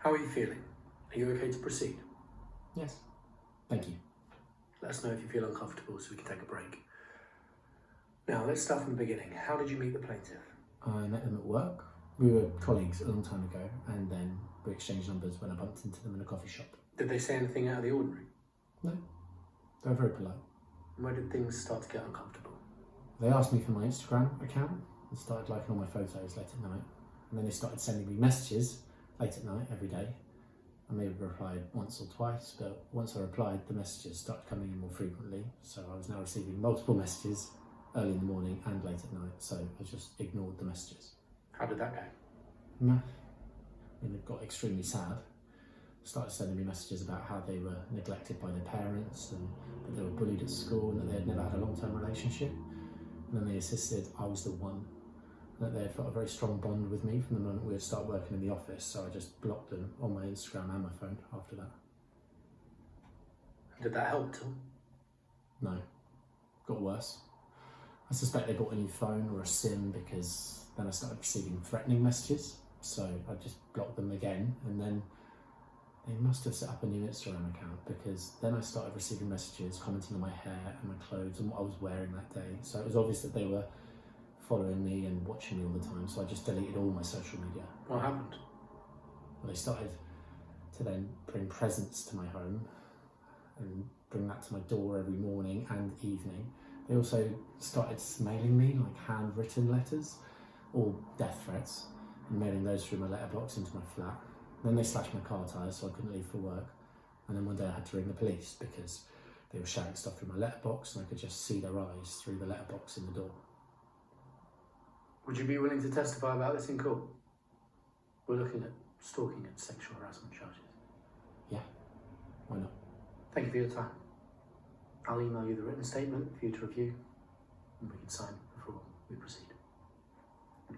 How are you feeling? Are you okay to proceed? Yes. Thank you. Let us know if you feel uncomfortable so we can take a break. Now, let's start from the beginning. How did you meet the plaintiff? I met them at work. We were colleagues a long time ago, and then we exchanged numbers when I bumped into them in a coffee shop. Did they say anything out of the ordinary? No. They were very polite. Where did things start to get uncomfortable? They asked me for my Instagram account and started liking all my photos late at night. And then they started sending me messages late at night every day. I may have replied once or twice, but once I replied, the messages started coming in more frequently. So I was now receiving multiple messages early in the morning and late at night. So I just ignored the messages. How did that go? No. And it got extremely sad. Started sending me messages about how they were neglected by their parents and that they were bullied at school and that they had never had a long-term relationship. And then they insisted I was the one, and that they had felt a very strong bond with me from the moment we would start working in the office. So I just blocked them on my Instagram and my phone after that. Did that help at all? No. Got worse. I suspect they bought a new phone or a SIM because then I started receiving threatening messages. So I just blocked them again, and then they must have set up a new Instagram account because then I started receiving messages commenting on my hair and my clothes and what I was wearing that day. So it was obvious that they were following me and watching me all the time. So I just deleted all my social media. What happened? Well, they started to then bring presents to my home and bring that to my door every morning and evening. They also started mailing me like handwritten letters or death threats and mailing those through my letterbox into my flat. Then they slashed my car tyres so I couldn't leave for work. And then one day I had to ring the police because they were shouting stuff through my letterbox and I could just see their eyes through the letterbox in the door. Would you be willing to testify about this in court? We're looking at stalking and sexual harassment charges. Yeah, why not? Thank you for your time. I'll email you the written statement for you to review and we can sign.